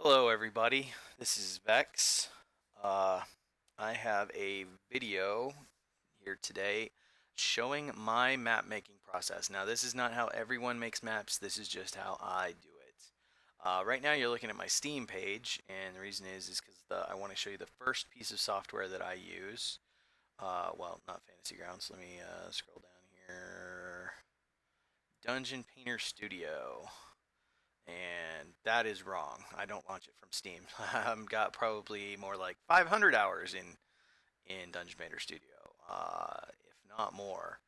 Hello, everybody. This is Vex. Uh, I have a video here today showing my map making process. Now, this is not how everyone makes maps, this is just how I do it. Right now, you're looking at my Steam page, and the reason is because I want to show you the first piece of software that I use. Well, not Fantasy Grounds. Let me scroll down here. Dungeon Painter Studio. And that is wrong. I don't launch it from Steam. I've got probably more like 500 hours in Dungeon Painter Studio, if not more.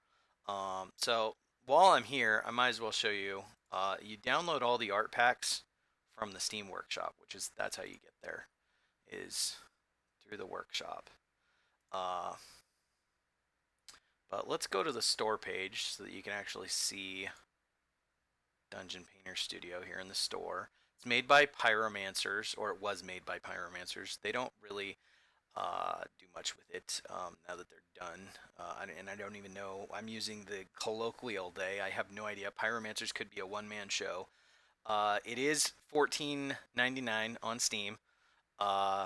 So while I'm here, I might as well show you. You download all the art packs from the Steam Workshop, that's how you get there, is through the workshop. Uh, but let's go to the store page so that you can actually see Dungeon Painter Studio here in the store. It's made by Pyromancers, or it was made by Pyromancers. They don't really do much with it now that they're done. And I don't even know. I'm using the colloquial day. I have no idea. Pyromancers could be a one-man show. It is $14.99 on Steam, uh,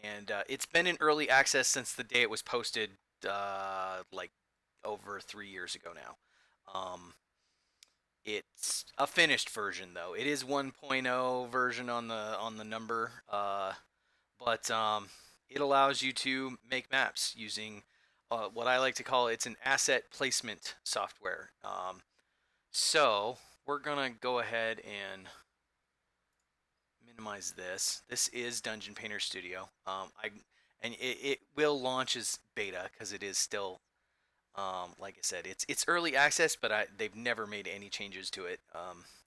and it's been in early access since the day it was posted, like over 3 years ago now. It's a finished version though. It is 1.0 version on the number, but it allows you to make maps using what I like to call it's an asset placement software. So we're gonna go ahead and minimize this. This is Dungeon Painter Studio. It will launch as beta because it is still like I said, it's early access, but they've never made any changes to it,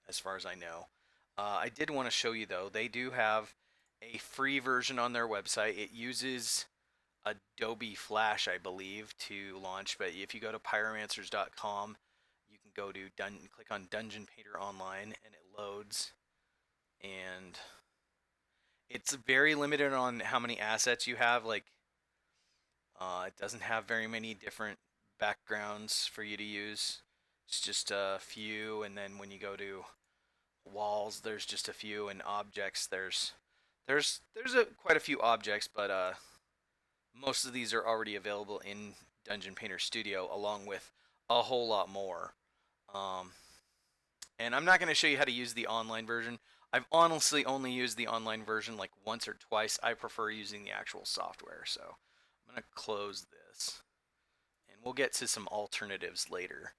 as far as I know. I did want to show you though, they do have a free version on their website. It uses Adobe Flash, I believe, to launch. But if you go to pyromancers.com, you can go to click on Dungeon Painter Online, and it loads. And it's very limited on how many assets you have. Like, it doesn't have very many different backgrounds for you to use. It's just a few, and then when you go to walls, there's just a few, and objects, there's quite a few objects, but most of these are already available in Dungeon Painter Studio, along with a whole lot more. Um, and I'm not going to show you how to use the online version. I've honestly only used the online version like once or twice. I prefer using the actual software, so I'm going to close this and we'll get to some alternatives later.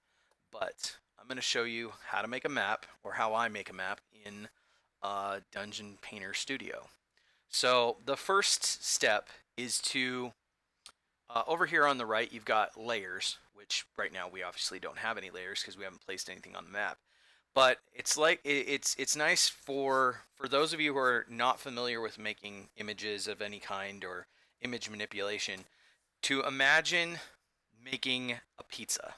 But I'm going to show you how to make a map, or how I make a map in Dungeon Painter Studio. So the first step is to, over here on the right, you've got layers, which right now we obviously don't have any layers because we haven't placed anything on the map. But it's like it's nice for those of you who are not familiar with making images of any kind or image manipulation, to imagine making a pizza.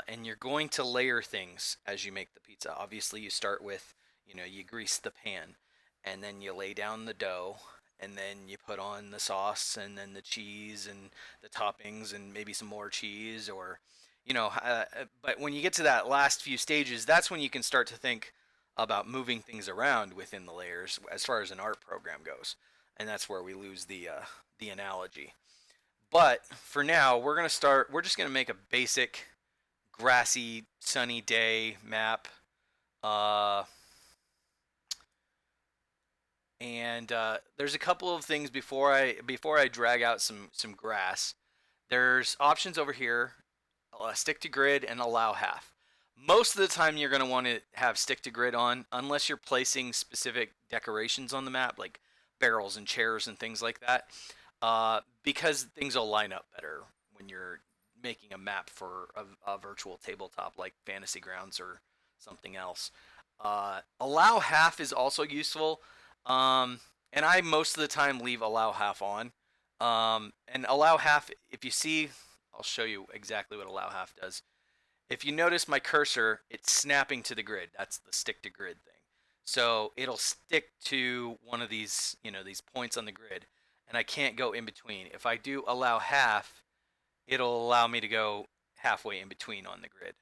And you're going to layer things as you make the pizza. Obviously, you start with, you grease the pan, and then you lay down the dough, and then you put on the sauce, and then the cheese, and the toppings, and maybe some more cheese, or, but when you get to that last few stages, that's when you can start to think about moving things around within the layers as far as an art program goes. And that's where we lose the analogy. But for now, we're just gonna make a basic grassy, sunny day map. Uh, and there's a couple of things before I drag out some grass. There's options over here: stick to grid and allow half. Most of the time, you're going to want to have stick to grid on, unless you're placing specific decorations on the map, like barrels and chairs and things like that, because things will line up better when you're making a map for a virtual tabletop like Fantasy Grounds or something else. Allow half is also useful, and I most of the time leave allow half on. And allow half, if you see, I'll show you exactly what allow half does. If you notice my cursor, it's snapping to the grid. That's the stick to grid thing. So it'll stick to one of these, these points on the grid, and I can't go in between. If I do allow half, it'll allow me to go halfway in between on the grid,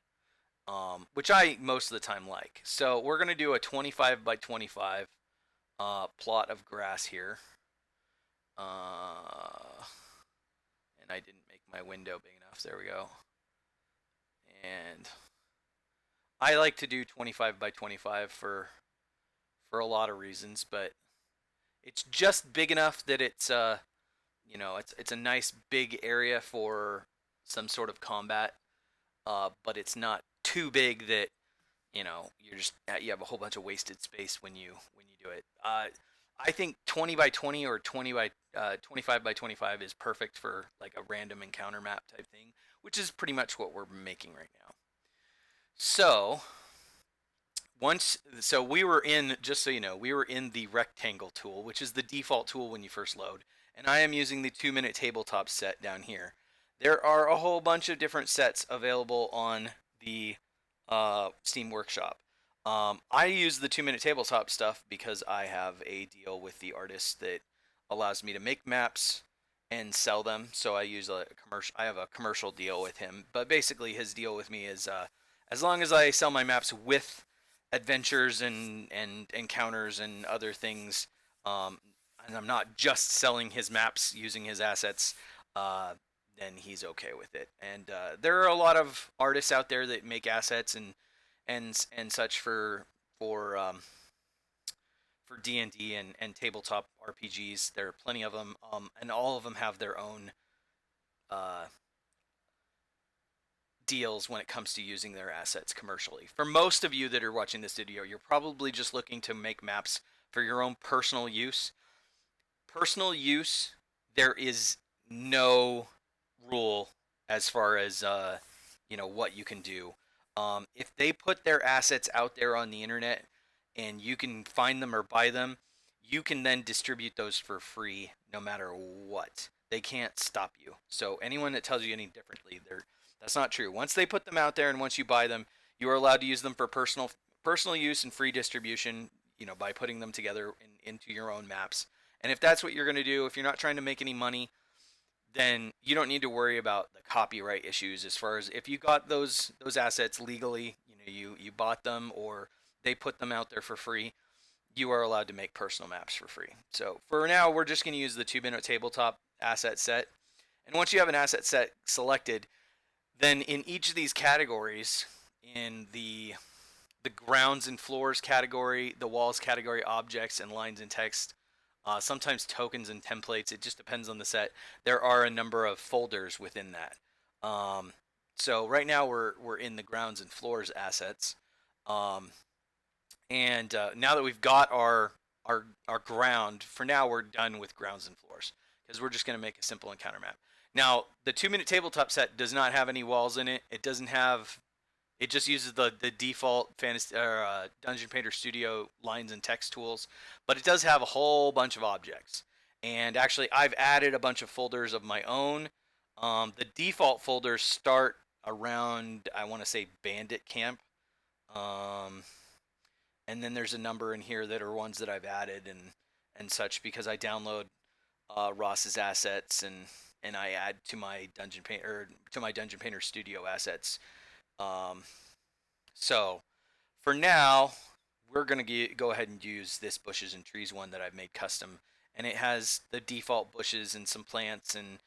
which I most of the time like. So we're going to do a 25 by 25 plot of grass here. And I didn't make my window big enough. There we go. And I like to do 25 by 25 for a lot of reasons, but it's just big enough that it's it's a nice big area for some sort of combat, but it's not too big that you have a whole bunch of wasted space when you do it. I think 20 by 20 or 20 by 25 by 25 is perfect for like a random encounter map type thing, which is pretty much what we're making right now. So we were in, just so you know, we were in the rectangle tool, which is the default tool when you first load, and I am using the 2-minute tabletop set down here. There are a whole bunch of different sets available on the Steam Workshop. I use the 2-minute tabletop stuff because I have a deal with the artist that allows me to make maps and sell them. So I use a commercial. I have a commercial deal with him, but basically his deal with me is as long as I sell my maps with adventures and encounters and other things, and I'm not just selling his maps using his assets, then he's okay with it. And there are a lot of artists out there that make assets and such for D&D and tabletop RPGs. There are plenty of them, and all of them have their own uh, deals when it comes to using their assets commercially. For most of you that are watching this video, you're probably just looking to make maps for your own personal use. Personal use, there is no rule as far as what you can do. If they put their assets out there on the internet and you can find them or buy them, you can then distribute those for free no matter what. They can't stop you. So anyone that tells you any differently, that's not true. Once they put them out there and once you buy them, you are allowed to use them for personal use and free distribution, by putting them together into your own maps. And if that's what you're going to do, if you're not trying to make any money, then you don't need to worry about the copyright issues. As far as if you got those assets legally, you bought them or they put them out there for free, you are allowed to make personal maps for free. So for now, we're just going to use the 2-minute tabletop asset set. And once you have an asset set selected, then in each of these categories, in the grounds and floors category, the walls category, objects and lines and text, sometimes tokens and templates, it just depends on the set. There are a number of folders within that. So right now we're in the grounds and floors assets. And now that we've got our ground, for now we're done with grounds and floors because we're just going to make a simple encounter map. Now the 2-minute tabletop set does not have any walls in it. It doesn't have. It just uses the default Dungeon Painter Studio lines and text tools, but it does have a whole bunch of objects. And actually, I've added a bunch of folders of my own. The default folders start around, I want to say, Bandit Camp. And then there's a number in here that are ones that I've added and such because I download Ross's assets and I add to my Dungeon Painter Studio assets. So for now, we're going to go ahead and use this bushes and trees one that I've made custom. And it has the default bushes and some plants and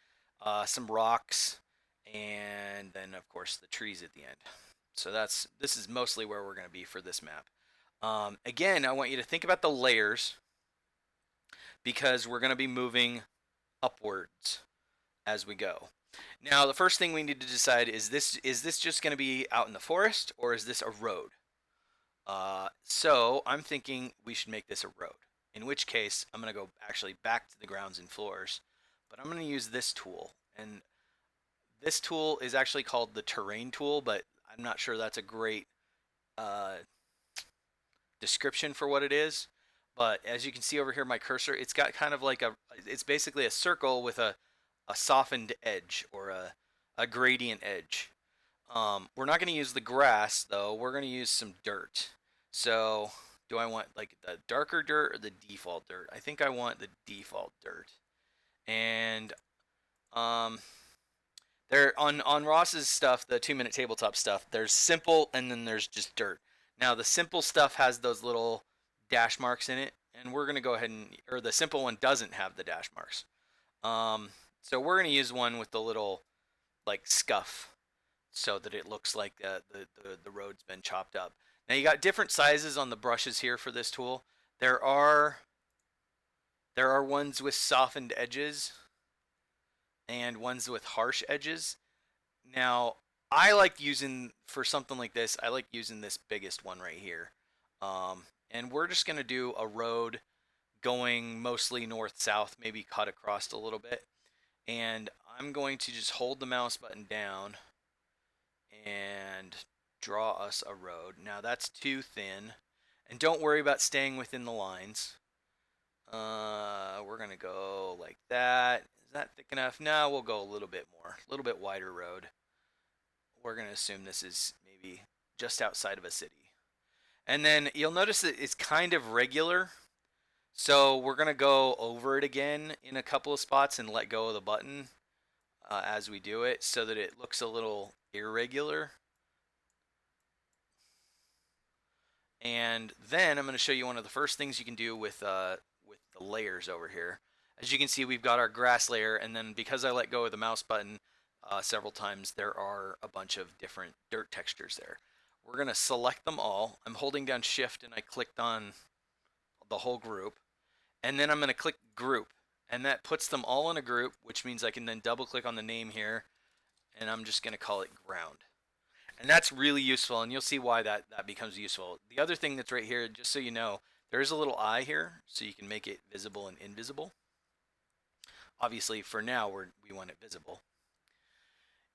some rocks. And then, of course, the trees at the end. So this is mostly where we're going to be for this map. Again, I want you to think about the layers because we're going to be moving upwards as we go. Now, the first thing we need to decide is this just going to be out in the forest or is this a road? So I'm thinking we should make this a road, in which case I'm going to go actually back to the grounds and floors, but I'm going to use this tool. And this tool is actually called the terrain tool, but I'm not sure that's a great description for what it is. But as you can see over here, my cursor, it's got kind of like it's basically a circle with a softened edge or a gradient edge. We're not going to use the grass though. We're going to use some dirt. So do I want like the darker dirt or the default dirt? I think I want the default dirt. And there on Ross's stuff, the 2-minute tabletop stuff, there's simple and then there's just dirt. Now the simple stuff has those little dash marks in it. and we're going to go ahead and, or the simple one doesn't have the dash marks. Um, so we're going to use one with the little like scuff so that it looks like the road's been chopped up. Now you got different sizes on the brushes here for this tool. There are ones with softened edges and ones with harsh edges. Now I like using for something like this. I like using this biggest one right here, and we're just gonna do a road going mostly north south, maybe cut across a little bit. And I'm going to just hold the mouse button down and draw us a road. Now that's too thin. And don't worry about staying within the lines. We're going to go like that. Is that thick enough? No, we'll go a little bit more. A little bit wider road. We're going to assume this is maybe just outside of a city. And then you'll notice that it's kind of regular. So we're going to go over it again in a couple of spots and let go of the button as we do it so that it looks a little irregular. And then I'm going to show you one of the first things you can do with the layers over here. As you can see, we've got our grass layer, and then because I let go of the mouse button several times, there are a bunch of different dirt textures there. We're going to select them all. I'm holding down Shift, and I clicked on the whole group. And then I'm going to click Group, and that puts them all in a group, which means I can then double click on the name here, and I'm just going to call it Ground. And that's really useful, and you'll see why that becomes useful. The other thing that's right here, just so you know, there's a little eye here, so you can make it visible and invisible. Obviously, for now, we want it visible.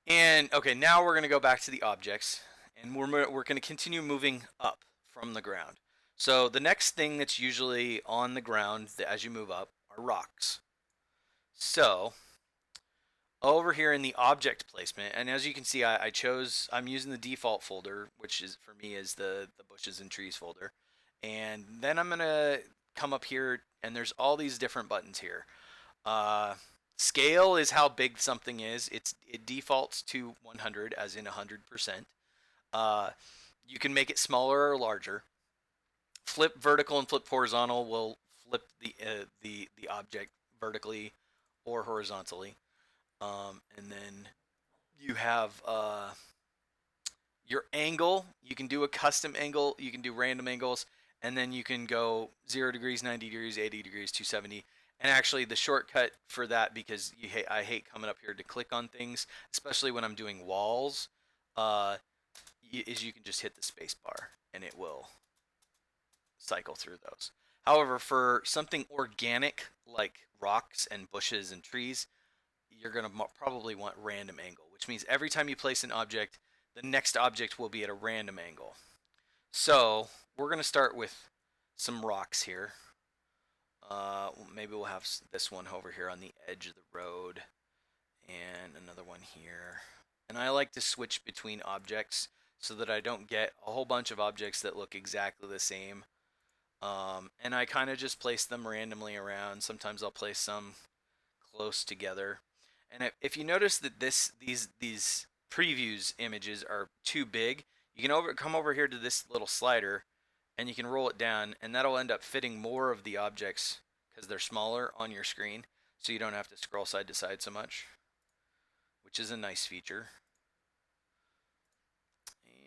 And okay, now we're going to go back to the objects, and we're going to continue moving up from the ground. So the next thing that's usually on the ground as you move up are rocks. So over here in the object placement, and as you can see, I'm using the default folder, which is for me is the bushes and trees folder. And then I'm gonna come up here, and there's all these different buttons here. Scale is how big something is. It defaults to 100, as in 100%. You can make it smaller or larger. Flip vertical and flip horizontal will flip the object vertically or horizontally. And then you have your angle. You can do a custom angle. You can do random angles. And then you can go 0 degrees, 90 degrees, 80 degrees, 270. And actually the shortcut for that, because I hate coming up here to click on things, especially when I'm doing walls, is you can just hit the space bar and it will cycle through those. However, for something organic like rocks and bushes and trees, you're going to probably want random angle, which means every time you place an object, the next object will be at a random angle. So we're going to start with some rocks here. Maybe we'll have this one over here on the edge of the road and another one here. And I like to switch between objects so that I don't get a whole bunch of objects that look exactly the same. And I kind of just place them randomly around. Sometimes I'll place some close together. And if you notice that these previews images are too big, you can come over here to this little slider, and you can roll it down, and that'll end up fitting more of the objects because they're smaller on your screen, so you don't have to scroll side to side so much, which is a nice feature.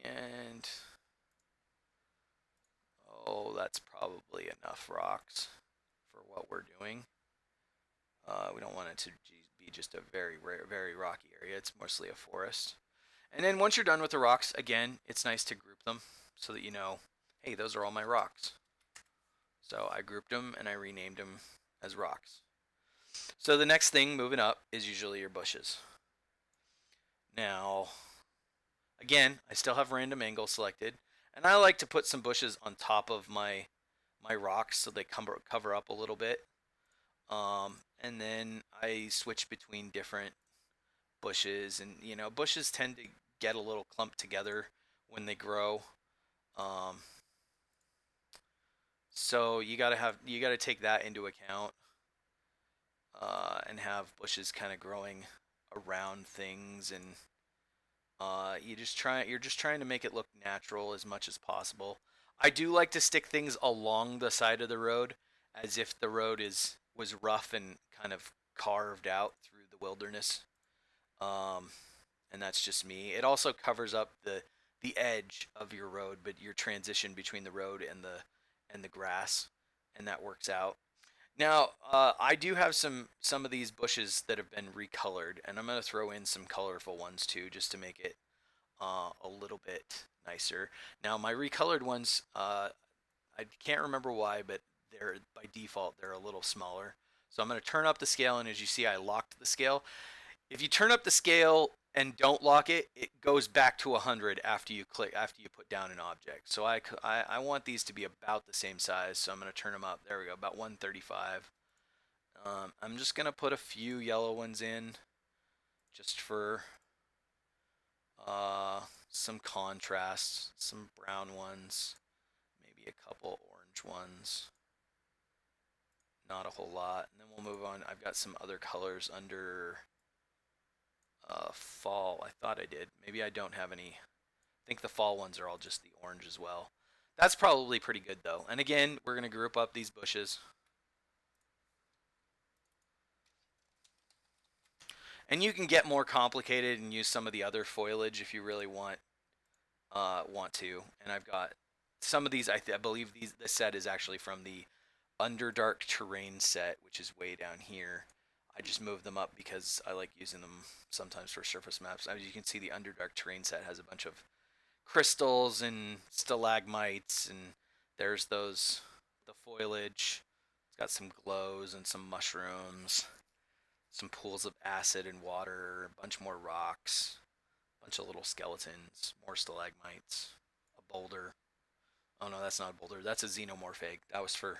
And oh, that's probably enough rocks for what we're doing. We don't want it to be just a very rocky area. It's mostly a forest. And then once you're done with the rocks, again, it's nice to group them so that you know, hey, those are all my rocks. So I grouped them and I renamed them as rocks. So the next thing moving up is usually your bushes. Now, again, I still have random angle selected, and I like to put some bushes on top of my rocks so they cover up a little bit. And then I switch between different bushes, and bushes tend to get a little clumped together when they grow. So you gotta take that into account, and have bushes kind of growing around things, and you're just trying to make it look natural as much as possible. I do like to stick things along the side of the road, as if the road was rough and kind of carved out through the wilderness. Um, and that's just me. It also covers up the edge of your road, but your transition between the road and the grass, and that works out. Now, I do have some of these bushes that have been recolored, and I'm gonna throw in some colorful ones too, just to make it a little bit nicer. Now, my recolored ones, I can't remember why, but they're by default they're a little smaller. So I'm gonna turn up the scale, and as you see, I locked the scale. If you turn up the scale and don't lock it, it goes back to 100 after you put down an object. So I want these to be about the same size, so I'm going to turn them up. There we go, about 135. I'm just going to put a few yellow ones in just for uh, some contrast, some brown ones, maybe a couple orange ones. Not a whole lot. And then we'll move on. I've got some other colors under fall. I thought I did. Maybe I don't have any. I think the fall ones are all just the orange as well. That's probably pretty good though. And again, we're going to group up these bushes. And you can get more complicated and use some of the other foliage if you really want to. And I've got some of these. I believe this set is actually from the Underdark Terrain set, which is way down here. I just moved them up because I like using them sometimes for surface maps. As you can see, the Underdark Terrain set has a bunch of crystals and stalagmites, and there's the foliage. It's got some glows and some mushrooms, some pools of acid and water, a bunch more rocks, a bunch of little skeletons, more stalagmites, a boulder. Oh no, that's not a boulder. That's a xenomorph egg. That was for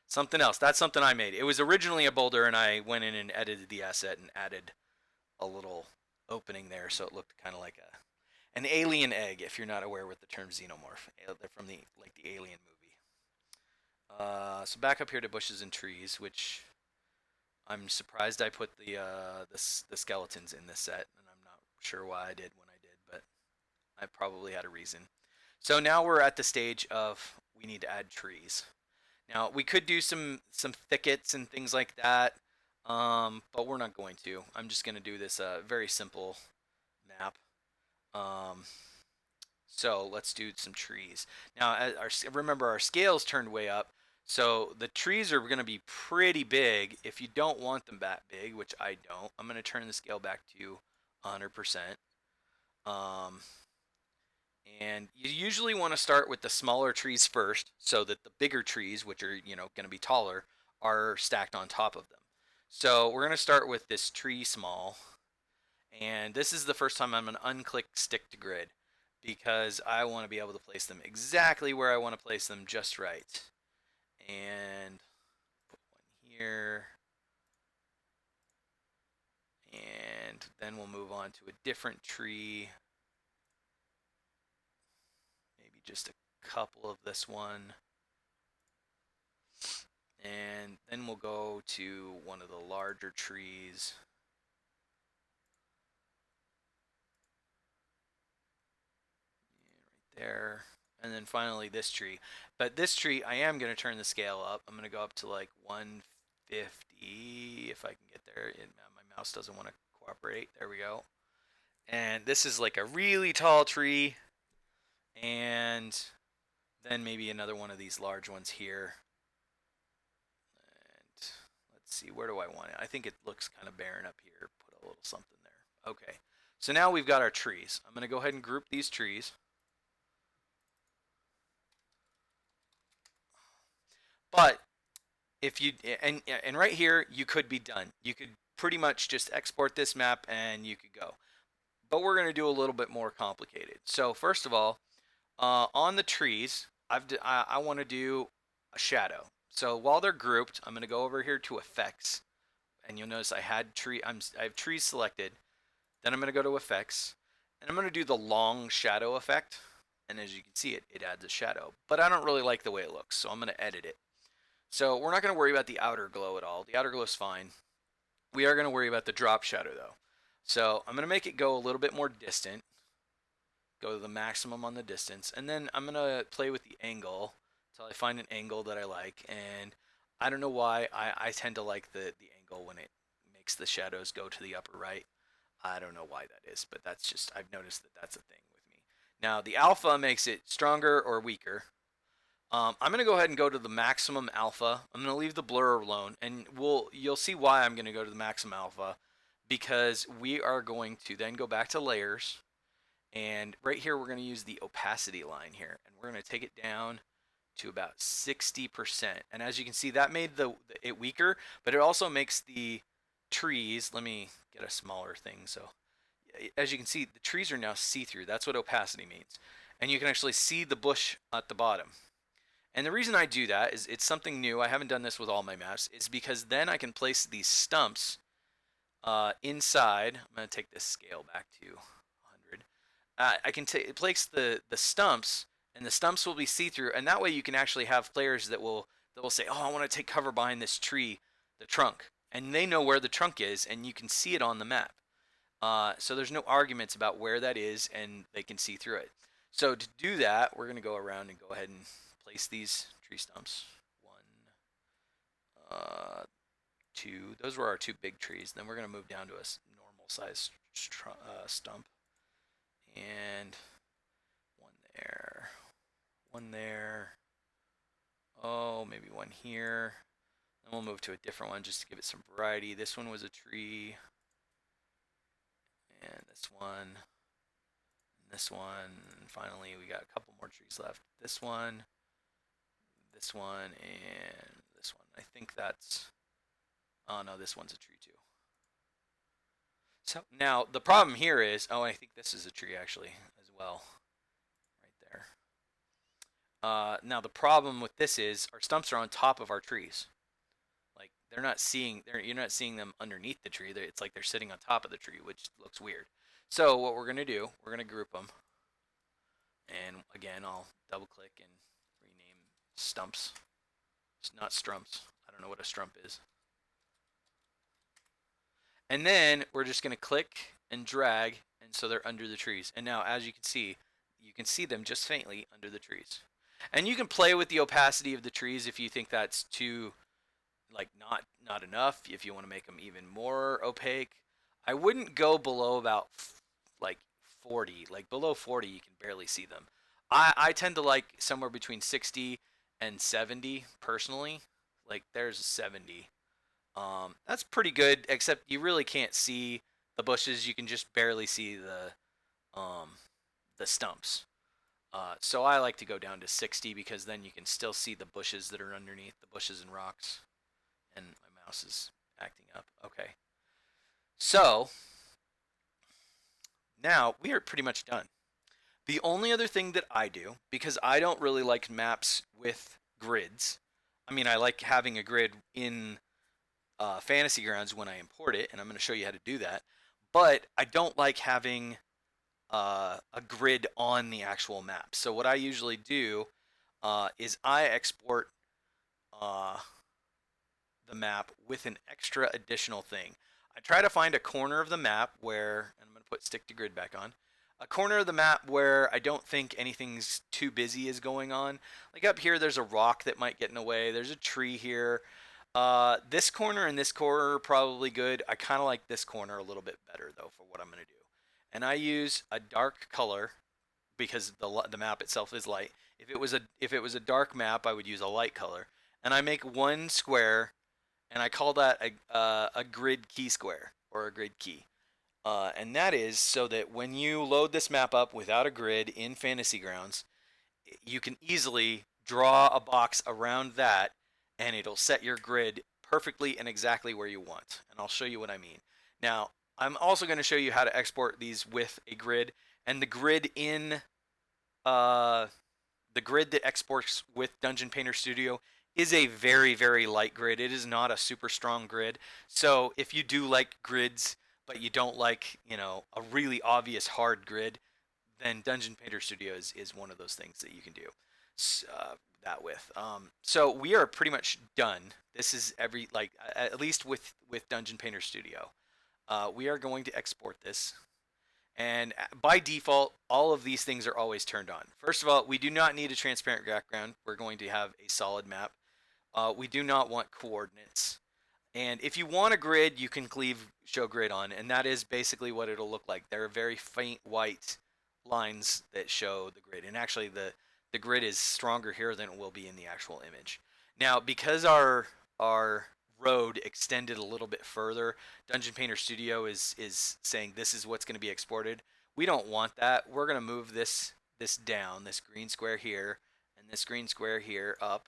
something else. That's something I made. It was originally a boulder, and I went in and edited the asset and added a little opening there, so it looked kind of like an alien egg. If you're not aware with the term xenomorph, they're from the Alien movie. So back up here to bushes and trees, which I'm surprised I put the skeletons in this set, and I'm not sure why I did when I did, but I probably had a reason. So now we're at the stage of we need to add trees. Now we could do some thickets and things like that, but we're not going to. I'm just going to do this very simple map. Um, so let's do some trees. Now, remember our scales turned way up, so the trees are going to be pretty big. If you don't want them that big, which I don't, I'm going to turn the scale back to 100%. Um, and you usually want to start with the smaller trees first, so that the bigger trees, which are going to be taller, are stacked on top of them. So we're going to start with this tree small, and this is the first time I'm going to unclick stick to grid because I want to be able to place them exactly where I want to place them just right. And put one here, and then we'll move on to a different tree. Maybe just a couple of this one. And then we'll go to one of the larger trees. Right there. And then finally this tree. But this tree, I am going to turn the scale up. I'm going to go up to like 150 if I can get there. My mouse doesn't want to cooperate. There we go. And this is like a really tall tree. And then maybe another one of these large ones here. And let's see, where do I want it? I think it looks kind of barren up here. Put a little something there. Okay. So now we've got our trees. I'm going to go ahead and group these trees. But if you and right here you could be done. You could pretty much just export this map and you could go. But we're going to do a little bit more complicated. So first of all, on the trees, I want to do a shadow. So while they're grouped, I'm going to go over here to effects, and you'll notice I have trees selected. Then I'm going to go to effects, and I'm going to do the long shadow effect. And as you can see, it adds a shadow. But I don't really like the way it looks, so I'm going to edit it. So we're not going to worry about the outer glow at all. The outer glow is fine. We are going to worry about the drop shadow though. So I'm going to make it go a little bit more distant. Go to the maximum on the distance. And then I'm going to play with the angle until I find an angle that I like. And I don't know why. I tend to like the angle when it makes the shadows go to the upper right. I don't know why that is, but that's just, I've noticed that that's a thing with me. Now the alpha makes it stronger or weaker. I'm gonna go ahead and go to the maximum alpha. I'm gonna leave the blur alone, and you'll see why I'm gonna go to the maximum alpha, because we are going to then go back to layers, and right here we're gonna use the opacity line here, and we're gonna take it down to about 60%. And as you can see, that made it weaker, but it also makes the trees. Let me get a smaller thing. So as you can see, the trees are now see-through. That's what opacity means, and you can actually see the bush at the bottom. And the reason I do that is it's something new. I haven't done this with all my maps. Is because then I can place these stumps inside. I'm going to take this scale back to 100. I can place the stumps, and the stumps will be see-through, and that way you can actually have players that will say, "Oh, I want to take cover behind this tree, the trunk," and they know where the trunk is, and you can see it on the map. So there's no arguments about where that is, and they can see through it. So to do that, we're going to go around and go ahead and place these tree stumps. One, two. Those were our two big trees. Then we're going to move down to a normal size stump. And one there. One there. Oh, maybe one here. Then we'll move to a different one just to give it some variety. This one was a tree. And this one. And this one. And finally, we got a couple more trees left. This one. This one. And this one. I think that's... Oh, no, this one's a tree too. So now the problem here is... Oh, I think this is a tree actually as well. Right there. Now the problem with this is our stumps are on top of our trees. Like they're not seeing, you're not seeing them underneath the tree. It's like they're sitting on top of the tree, which looks weird. So what we're gonna do, we're gonna group them, and again I'll double click and rename stumps. It's not strumps. I don't know what a strump is. And then we're just gonna click and drag, and so they're under the trees. And now, as you can see them just faintly under the trees. And you can play with the opacity of the trees if you think that's too, like, not enough. If you want to make them even more opaque, I wouldn't go below about like 40. Like below 40, you can barely see them. I tend to like somewhere between 60 and 70 personally. Like there's 70. That's pretty good, except you really can't see the bushes. You can just barely see the stumps. So I like to go down to 60 because then you can still see the bushes that are underneath, the bushes and rocks. And my mouse is acting up. Okay. So now we are pretty much done. The only other thing that I do, because I don't really like maps with grids, I mean, I like having a grid in Fantasy Grounds when I import it, and I'm going to show you how to do that. But I don't like having a grid on the actual map. So what I usually do is I export uh, the map with an extra additional thing. I try to find a corner of the map where, and I'm going to put stick to grid back on, a corner of the map where I don't think anything's too busy is going on. Like up here, there's a rock that might get in the way. There's a tree here. This corner and this corner are probably good. I kind of like this corner a little bit better though for what I'm going to do. And I use a dark color because the map itself is light. If it was a dark map, I would use a light color. And I make one square, and I call that a grid key square or a grid key. And that is so that when you load this map up without a grid in Fantasy Grounds, you can easily draw a box around that, and it'll set your grid perfectly and exactly where you want. And I'll show you what I mean. Now, I'm also going to show you how to export these with a grid, and uh, the grid that exports with Dungeon Painter Studio is a very, very light grid. It is not a super strong grid. So if you do like grids, but you don't like, a really obvious hard grid, then Dungeon Painter Studio is one of those things that you can do that with. So we are pretty much done. This is at least with Dungeon Painter Studio. We are going to export this. And by default, all of these things are always turned on. First of all, we do not need a transparent background. We're going to have a solid map. We do not want coordinates. And if you want a grid, you can leave show grid on, and that is basically what it'll look like. There are very faint white lines that show the grid, and actually the grid is stronger here than it will be in the actual image. Now, because our road extended a little bit further, Dungeon Painter Studio is saying this is what's going to be exported. We don't want that. We're going to move this down, this green square here, and this green square here up.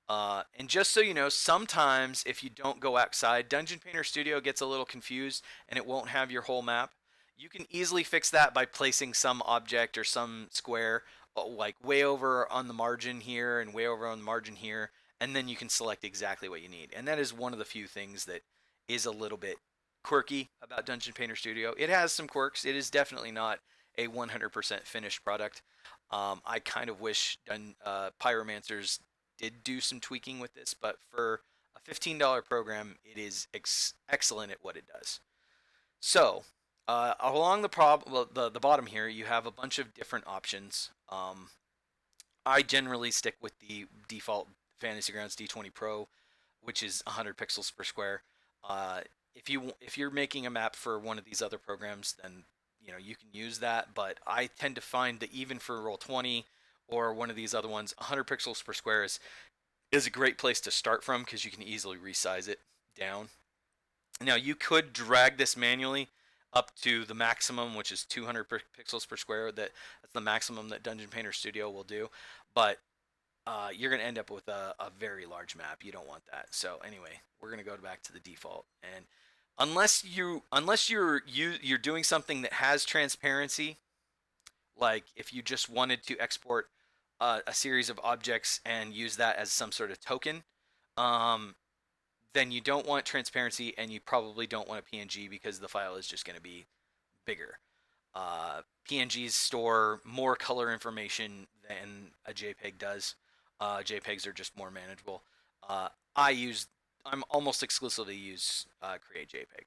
And just so you know, sometimes if you don't go outside, Dungeon Painter Studio gets a little confused and it won't have your whole map. You can easily fix that by placing some object or some square like way over on the margin here and way over on the margin here, and then you can select exactly what you need. And that is one of the few things that is a little bit quirky about Dungeon Painter Studio. It has some quirks. It is definitely not a 100% finished product. I kind of wish Pyromancers did do some tweaking with this, but for a $15 program, it is excellent at what it does. So, along the bottom here, you have a bunch of different options. I generally stick with the default Fantasy Grounds D20 Pro, which is 100 pixels per square. Uh, if you're making a map for one of these other programs, then you can use that. But I tend to find that even for Roll20 or one of these other ones, 100 pixels per square is a great place to start from because you can easily resize it down. Now you could drag this manually up to the maximum, which is 200 pixels per square. That's the maximum that Dungeon Painter Studio will do, but you're going to end up with a very large map. You don't want that. So anyway, we're going to go back to the default, and unless you're doing something that has transparency, like if you just wanted to export a series of objects and use that as some sort of token, um, then you don't want transparency and you probably don't want a PNG because the file is just going to be bigger. PNGs store more color information than a JPEG does. JPEGs are just more manageable. Uh, I use I'm almost exclusively use Create JPEG.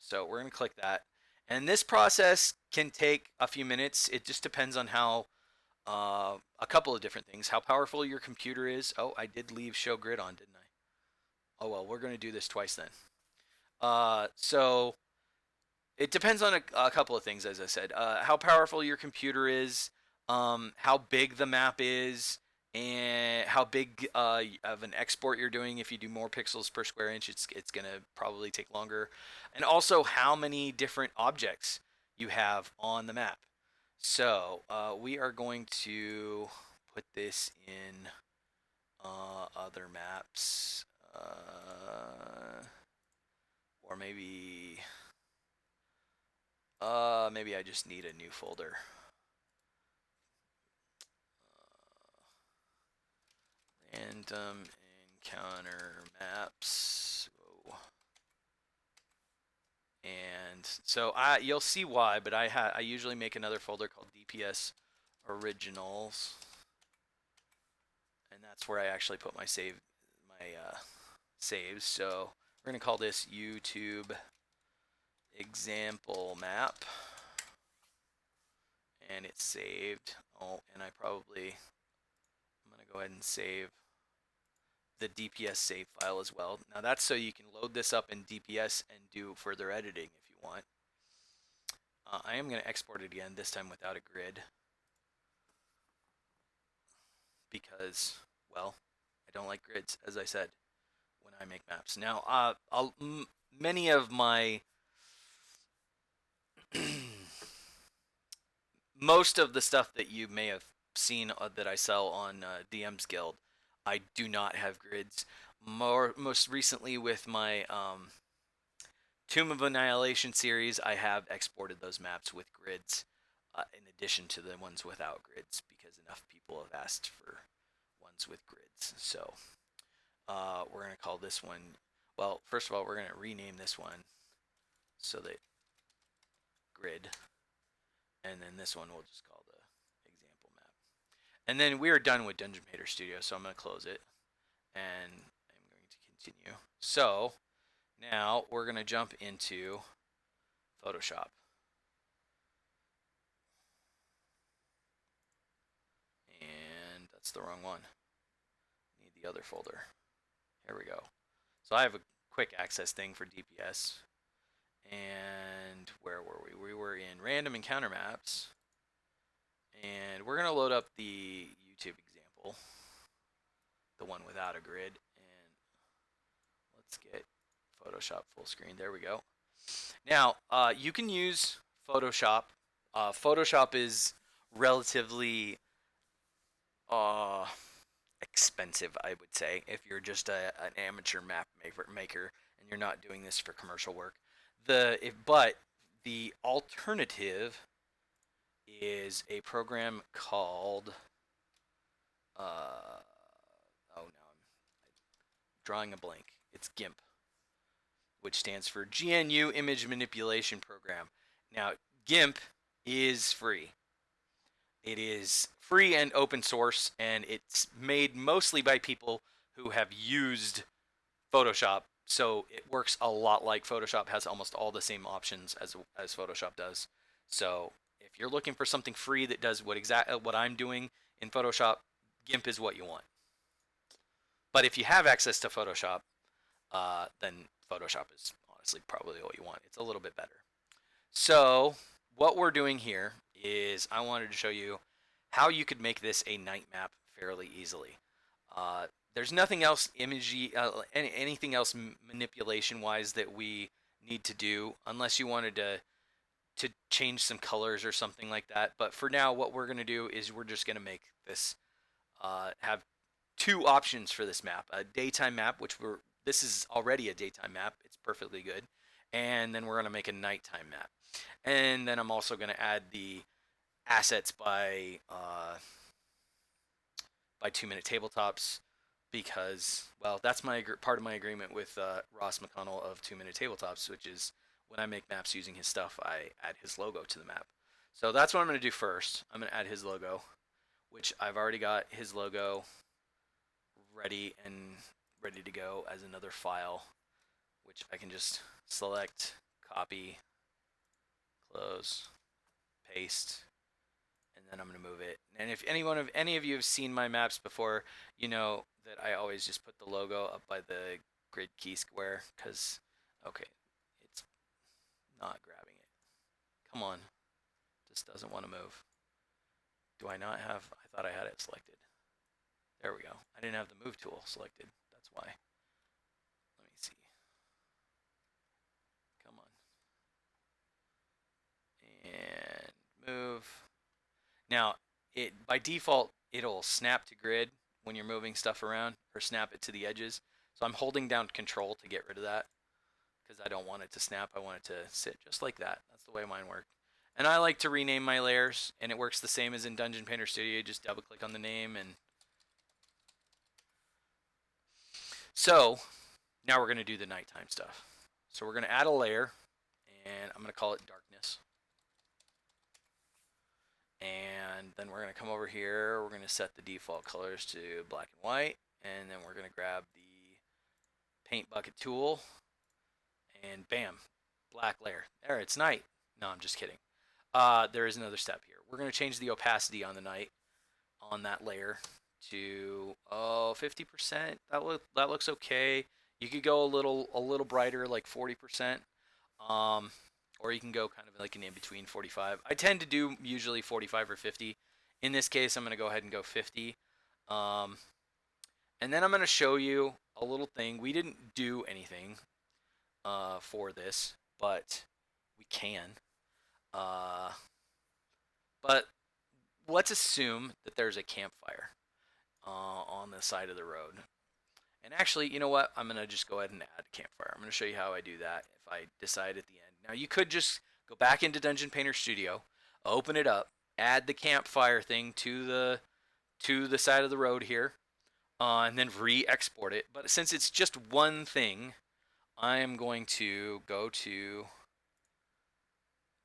So we're going to click that. And this process can take a few minutes. It just depends on how a couple of different things. How powerful your computer is. Oh, I did leave show grid on, didn't I? Oh well, we're going to do this twice then. So it depends on a couple of things, as I said. How powerful your computer is, how big the map is, and how big of an export you're doing. If you do more pixels per square inch, it's going to probably take longer. And also how many different objects you have on the map. So we are going to put this in other maps. Or maybe I just need a new folder. Random encounter maps. Whoa. And so you'll see why, but I usually make another folder called DPS Originals, and that's where I actually put my saves. So we're gonna call this YouTube example map, and it's saved. Oh, and I'm gonna go ahead and save the DPS save file as well. Now that's so you can load this up in DPS and do further editing if you want. I am going to export it again, this time without a grid, because, well, I don't like grids, as I said, when I make maps. Now, many of my most of the stuff that you may have seen that I sell on DM's Guild, I do not have grids. Most recently with my Tomb of Annihilation series, I have exported those maps with grids in addition to the ones without grids because enough people have asked for ones with grids. So we're going to call this one, well, first of all, we're going to rename this one so that grid, and then this one we'll just call the example map. And then we are done with Dungeon Painter Studio, so I'm going to close it, and I'm going to continue. So now we're going to jump into Photoshop. And that's the wrong one. Need the other folder. There we go. So I have a quick access thing for DPS. And where were we? We were in random encounter maps. And we're going to load up the YouTube example, the one without a grid. And let's get Photoshop full screen. There we go. Now, you can use Photoshop. Photoshop is relatively uh, expensive, I would say, if you're just an amateur map maker and you're not doing this for commercial work. But the alternative is a program called oh no, I'm drawing a blank. It's GIMP, which stands for GNU Image Manipulation Program. Now, GIMP is free. It is free and open source, and it's made mostly by people who have used Photoshop. So it works a lot like Photoshop, has almost all the same options as Photoshop does. So if you're looking for something free that does what I'm doing in Photoshop, GIMP is what you want. But if you have access to Photoshop, then Photoshop is honestly probably what you want. It's a little bit better. So what we're doing here is I wanted to show you how you could make this a night map fairly easily. There's nothing else anything else manipulation wise that we need to do unless you wanted to change some colors or something like that. But for now, what we're going to do is we're just going to make this have two options for this map: a daytime map, this is already a daytime map. It's perfectly good. And then we're going to make a nighttime map. And then I'm also going to add the assets by 2-minute tabletops because, well, that's part of my agreement with Ross McConnell of 2-minute tabletops, which is when I make maps using his stuff, I add his logo to the map. So that's what I'm going to do first. I'm going to add his logo, which I've already got his logo ready to go as another file, which I can just select, copy, close, paste, and then I'm going to move it. And if any of you have seen my maps before, you know that I always just put the logo up by the grid key square because, okay, it's not grabbing it. Come on. Just doesn't want to move. Do I not have, I thought I had it selected. There we go. I didn't have the move tool selected. That's why. Let me see. Come on. And move. Now, by default, it'll snap to grid when you're moving stuff around, or snap it to the edges. So I'm holding down control to get rid of that because I don't want it to snap. I want it to sit just like that. That's the way mine work. And I like to rename my layers, and it works the same as in Dungeon Painter Studio. Just double click on the name. And so now we're going to do the nighttime stuff. So we're going to add a layer, and I'm going to call it darkness. And then we're going to come over here. We're going to set the default colors to black and white. And then we're going to grab the paint bucket tool. And bam, black layer. There, it's night. No, I'm just kidding. There is another step here. We're going to change the opacity on the night on that layer to 50%. That looks okay. You could go a little brighter, like 40%. Or you can go kind of like an in-between 45. I tend to do usually 45 or 50. In this case, I'm going to go ahead and go 50. And then I'm going to show you a little thing. We didn't do anything for this, but we can. But let's assume that there's a campfire on the side of the road. And actually, you know what? I'm going to just go ahead and add a campfire. I'm going to show you how I do that if I decide at the end. Now, you could just go back into Dungeon Painter Studio, open it up, add the campfire thing to the side of the road here, and then re-export it. But since it's just one thing, I am going to go to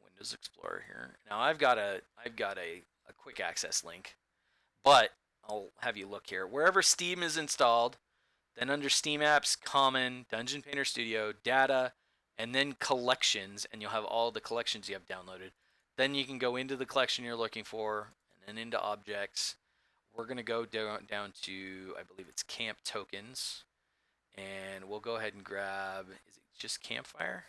Windows Explorer here. Now, I've got a quick access link, but I'll have you look here. Wherever Steam is installed, then under Steam Apps, Common, Dungeon Painter Studio, Data, and then Collections, and you'll have all the collections you have downloaded. Then you can go into the collection you're looking for, and then into Objects. We're going to go down to, I believe it's Camp Tokens, And we'll go ahead and grab, is it just campfire?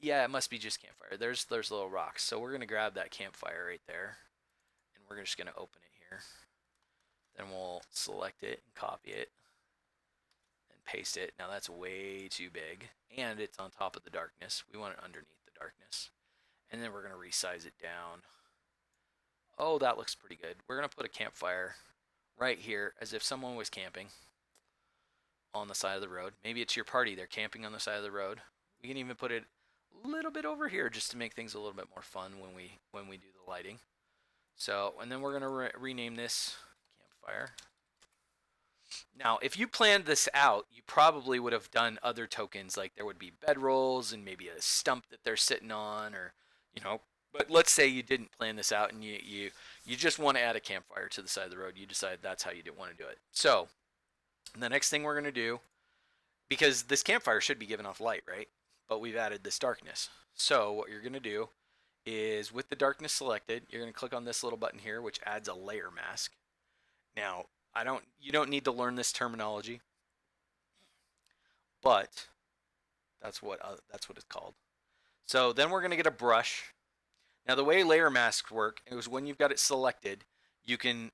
Yeah, it must be just campfire. There's little rocks. So we're going to grab that campfire right there. And we're just going to open it here. Then we'll select it and copy it and paste it. Now that's way too big. And it's on top of the darkness. We want it underneath the darkness. And then we're going to resize it down. Oh, that looks pretty good. We're going to put a campfire right here as if someone was camping on the side of the road. Maybe it's your party. They're camping on the side of the road. We can even put it a little bit over here just to make things a little bit more fun when we do the lighting. So, and then we're going to rename this campfire. Now, if you planned this out, you probably would have done other tokens, like there would be bedrolls and maybe a stump that they're sitting on, or, you know. But let's say you didn't plan this out and you just want to add a campfire to the side of the road. You decide that's how you want to do it. So, the next thing we're going to do, because this campfire should be giving off light, right? But we've added this darkness. So what you're going to do is, with the darkness selected, you're going to click on this little button here, which adds a layer mask. Now, you don't need to learn this terminology, but that's what it's called. So then we're going to get a brush. Now the way layer masks work is when you've got it selected, you can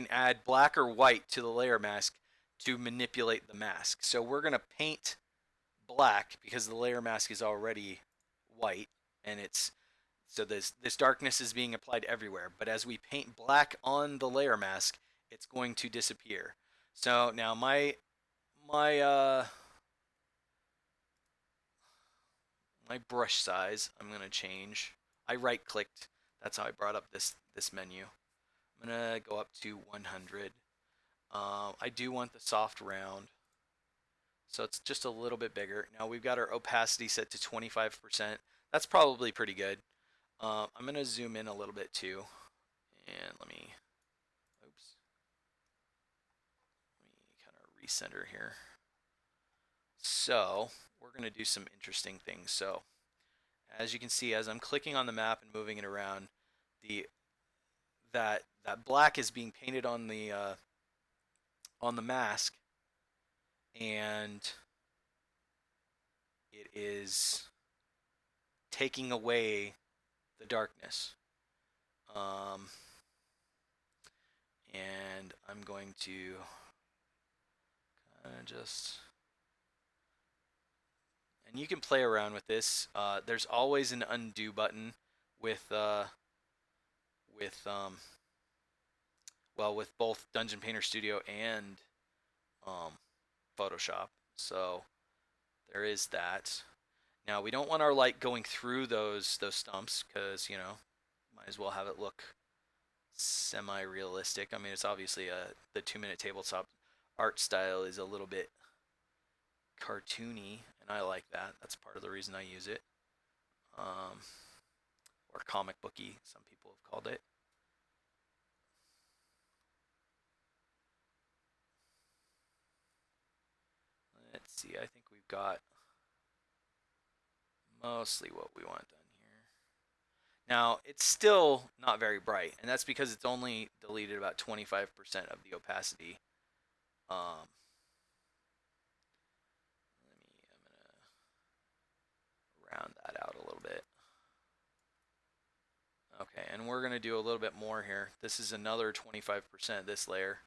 add black or white to the layer mask to manipulate the mask. So we're going to paint black because the layer mask is already white, and so this darkness is being applied everywhere. But as we paint black on the layer mask, it's going to disappear. So now my brush size, I'm going to change. I right clicked. That's how I brought up this menu. I'm going to go up to 100. I do want the soft round, so it's just a little bit bigger. Now we've got our opacity set to 25%. That's probably pretty good. I'm going to zoom in a little bit too. And let me kind of recenter here. So we're going to do some interesting things. So as you can see, as I'm clicking on the map and moving it around, that black is being painted on the mask, and it is taking away the darkness. And I'm going to kind of just, and you can play around with this. There's always an undo button with both Dungeon Painter Studio and Photoshop. So there is that. Now we don't want our light going through those stumps, because might as well have it look semi-realistic. I mean, it's obviously the 2-minute tabletop art style is a little bit cartoony, and I like that. That's part of the reason I use it. Or comic booky, some people have called it. Let's see, I think we've got mostly what we want done here. Now, it's still not very bright, and that's because it's only deleted about 25% of the opacity. I'm gonna round that out a little bit. Okay, and we're gonna do a little bit more here. This is another 25%, this layer.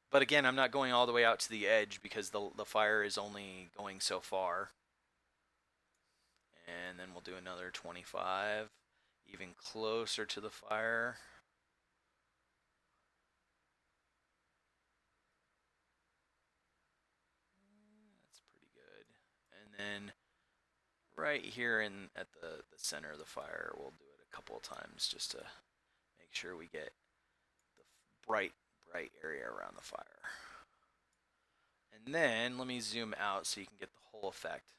But again, I'm not going all the way out to the edge because the fire is only going so far. And then we'll do another 25, even closer to the fire. That's pretty good. And then right here at the center of the fire, we'll do it a couple of times just to make sure we get the bright area around the fire. And then let me zoom out so you can get the whole effect.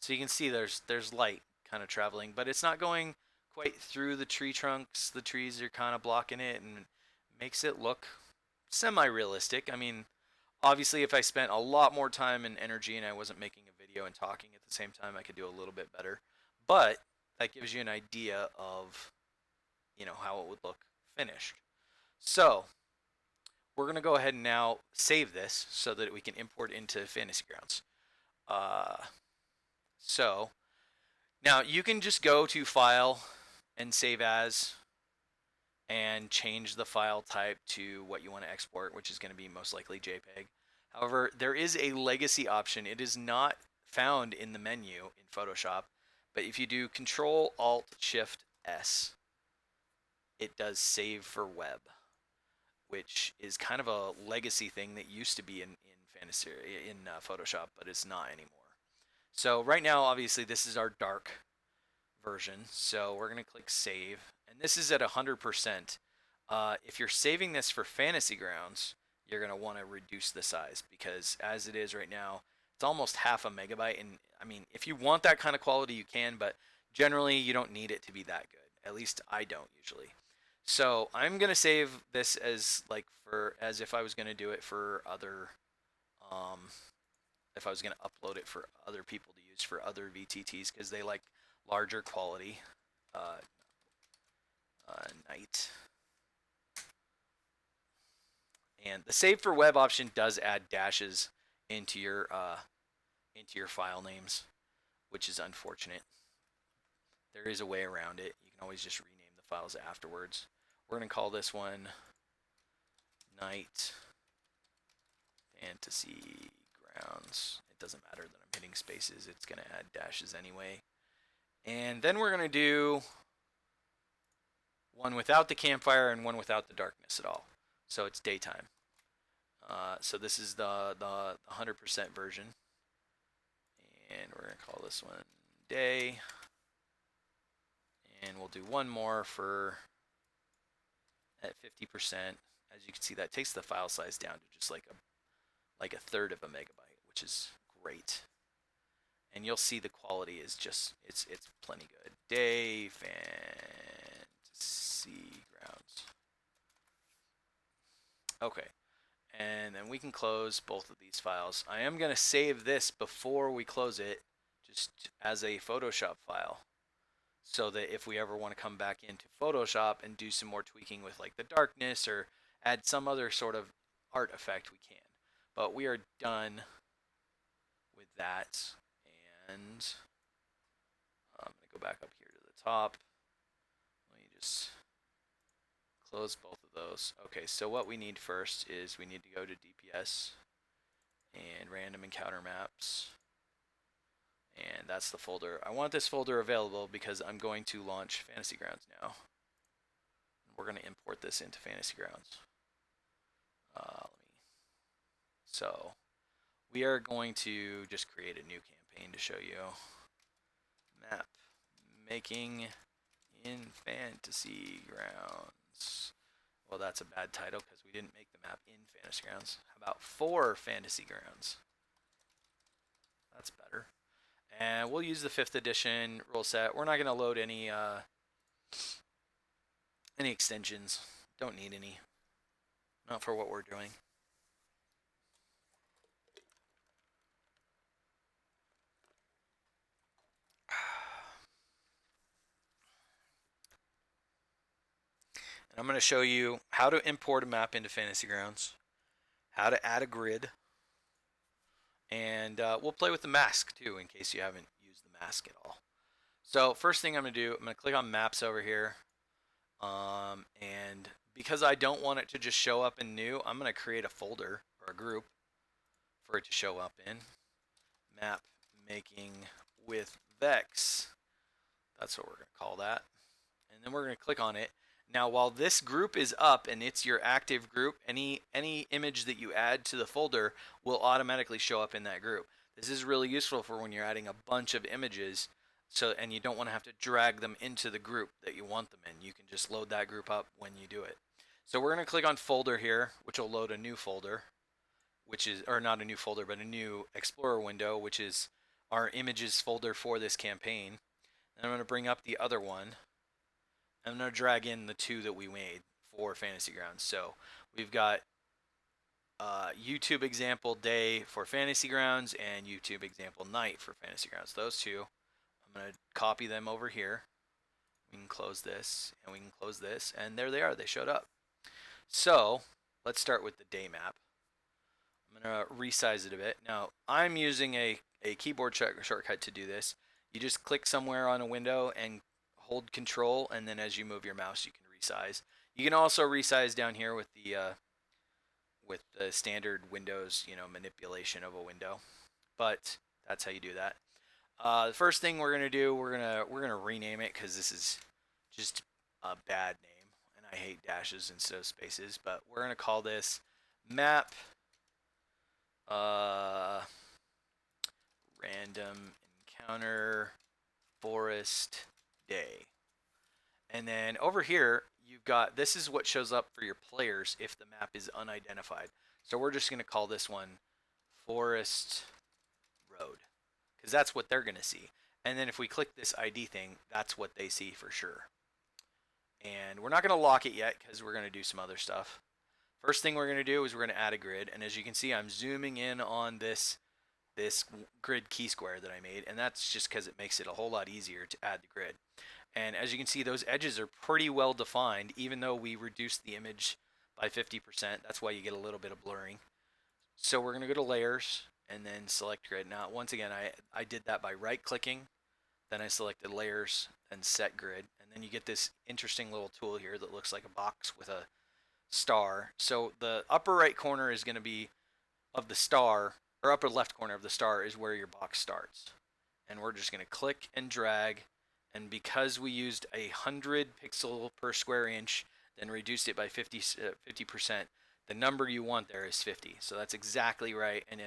So you can see there's light kind of traveling, but it's not going quite through the tree trunks. The trees are kind of blocking it, and makes it look semi-realistic. I mean, obviously if I spent a lot more time and energy and I wasn't making a video and talking at the same time, I could do a little bit better. But that gives you an idea of how it would look finished. So we're going to go ahead and now save this so that we can import into Fantasy Grounds. So now you can just go to File and Save As and change the file type to what you want to export, which is going to be most likely JPEG. However, there is a legacy option. It is not found in the menu in Photoshop, but if you do Control Alt Shift S, it does save for web, which is kind of a legacy thing that used to be in Photoshop, but it's not anymore. So right now, obviously, this is our dark version. So we're going to click Save, and this is at 100%. If you're saving this for Fantasy Grounds, you're going to want to reduce the size, because as it is right now, it's almost half a megabyte. And I mean, if you want that kind of quality, you can, but generally you don't need it to be that good. At least I don't usually. So I'm going to save this as as if I was going to do it for other, if I was going to upload it for other people to use for other VTTs, because they like larger quality. Night. And the save for web option does add dashes into your file names, which is unfortunate. There is a way around it. You can always just rename the files afterwards. We're going to call this one Night Fantasy Grounds. It doesn't matter that I'm hitting spaces. It's going to add dashes anyway. And then we're going to do one without the campfire and one without the darkness at all. So it's daytime. So this is the 100% version. And we're going to call this one day. And we'll do one more for at 50%. As you can see, that takes the file size down to just like a third of a megabyte, which is great. And you'll see the quality is just, it's plenty good. Day Fantasy Grounds. Okay. And then we can close both of these files. I am going to save this before we close it, just as a Photoshop file, so that if we ever want to come back into Photoshop and do some more tweaking with like the darkness or add some other sort of art effect, we can. But we are done with that. And I'm going to go back up here to the top. Let me just close both of those. Okay, so what we need first is we need to go to DPS and Random Encounter Maps. And that's the folder. I want this folder available because I'm going to launch Fantasy Grounds now. We're going to import this into Fantasy Grounds. So we are going to just create a new campaign to show you. Map making in Fantasy Grounds. Well, that's a bad title because we didn't make the map in Fantasy Grounds. How about for Fantasy Grounds? That's better. And we'll use the 5th edition rule set. We're not going to load any extensions. Don't need any. Not for what we're doing. And I'm going to show you how to import a map into Fantasy Grounds, how to add a grid, and we'll play with the mask too in case you haven't used the mask at all. So first thing I'm going to do, I'm going to click on Maps over here. And because I don't want it to just show up in new, I'm going to create a folder or a group for it to show up in. Map making with Vex. That's what we're going to call that. And then we're going to click on it. Now, while this group is up and it's your active group, any image that you add to the folder will automatically show up in that group. This is really useful for when you're adding a bunch of images, and you don't want to have to drag them into the group that you want them in. You can just load that group up when you do it. So we're going to click on Folder here, which will load a new folder, which is, or not a new folder, but a new Explorer window, which is our images folder for this campaign. And I'm going to bring up the other one. I'm going to drag in the two that we made for Fantasy Grounds. So we've got YouTube example day for Fantasy Grounds and YouTube example night for Fantasy Grounds. Those two, I'm going to copy them over here. We can close this, and we can close this, and there they are. They showed up. So let's start with the day map. I'm going to resize it a bit. Now, I'm using a keyboard shortcut to do this. You just click somewhere on a window and hold control, and then as you move your mouse, you can resize. You can also resize down here with the standard Windows, manipulation of a window. But that's how you do that. The first thing we're gonna do, we're gonna rename it because this is just a bad name, and I hate dashes instead of spaces. But we're gonna call this map random encounter forest day. And then over here, you've got, this is what shows up for your players if the map is unidentified. So we're just going to call this one Forest Road, because that's what they're going to see. And then if we click this ID thing, that's what they see for sure. And we're not going to lock it yet because we're going to do some other stuff. First thing we're going to do is we're going to add a grid. And as you can see, I'm zooming in on this grid key square that I made. And that's just because it makes it a whole lot easier to add the grid. And as you can see, those edges are pretty well defined, even though we reduced the image by 50%. That's why you get a little bit of blurring. So we're going to go to layers and then select grid. Now, once again, I did that by right clicking. Then I selected layers and set grid. And then you get this interesting little tool here that looks like a box with a star. So the upper right corner is going to be of the star, or upper left corner of the star is where your box starts. And we're just going to click and drag. And because we used 100 pixel per square inch, then reduced it by 50%, the number you want there is 50. So that's exactly right. And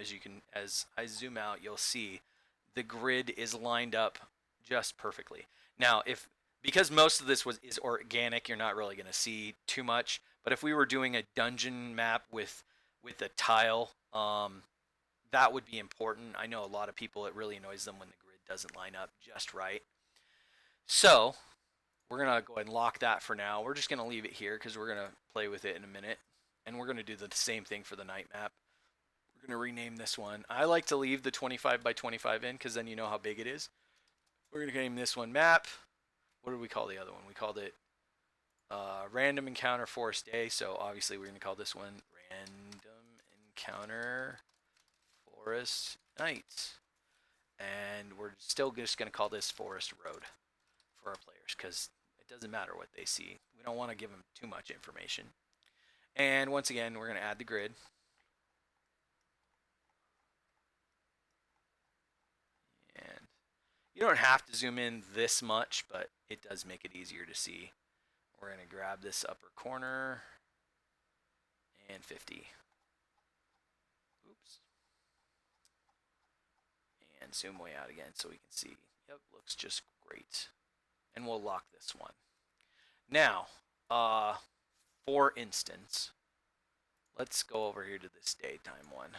as I zoom out, you'll see the grid is lined up just perfectly. Now, because most of this is organic, you're not really going to see too much. But if we were doing a dungeon map with a tile, that would be important. I know a lot of people, it really annoys them when the grid doesn't line up just right. So we're going to go ahead and lock that for now. We're just going to leave it here because we're going to play with it in a minute. And we're going to do the same thing for the night map. We're going to rename this one. I like to leave the 25 by 25 in because then you know how big it is. We're going to name this one map. What did we call the other one? We called it Random Encounter Forest Day. So obviously we're going to call this one Random Encounter Forest Night. And we're still just going to call this Forest Road for our players because it doesn't matter what they see. We don't want to give them too much information. And once again, we're going to add the grid. And you don't have to zoom in this much, but it does make it easier to see. We're going to grab this upper corner and 50. Oops. And zoom way out again so we can see. Yep, looks just great. And we'll lock this one. Now, for instance, let's go over here to this daytime one.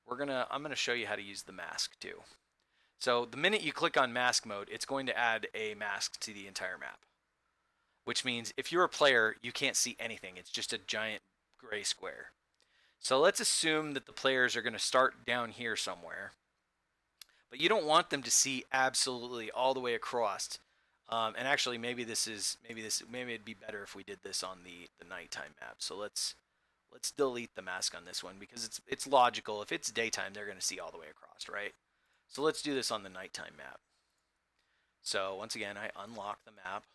I'm gonna show you how to use the mask too. So the minute you click on mask mode, it's going to add a mask to the entire map. Which means if you're a player, you can't see anything. It's just a giant gray square. So let's assume that the players are going to start down here somewhere. But you don't want them to see absolutely all the way across. And actually, maybe it'd be better if we did this on the nighttime map. So let's delete the mask on this one because it's logical. If it's daytime, they're going to see all the way across, right? So let's do this on the nighttime map. So once again, I unlock the map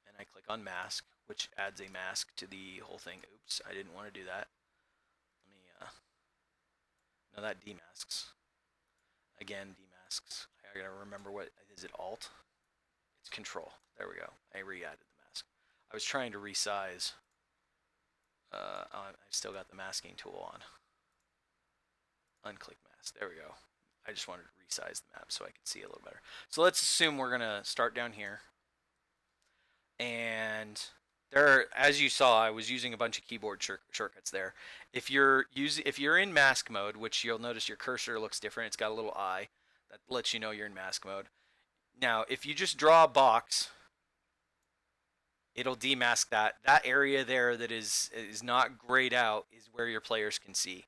and I click on mask, which adds a mask to the whole thing. Oops, I didn't want to do that. Let me no, that demasks. Again, demasks. I gotta remember what is it. Alt. It's Control. There we go. I re-added the mask. I was trying to resize. I still got the masking tool on. Unclick mask. There we go. I just wanted to resize the map so I could see a little better. So let's assume we're gonna start down here. And there, as you saw, I was using a bunch of keyboard shortcuts there. If you're in mask mode, which you'll notice your cursor looks different. It's got a little eye that lets you know you're in mask mode. Now, if you just draw a box, it'll demask that. That area there that is not grayed out is where your players can see.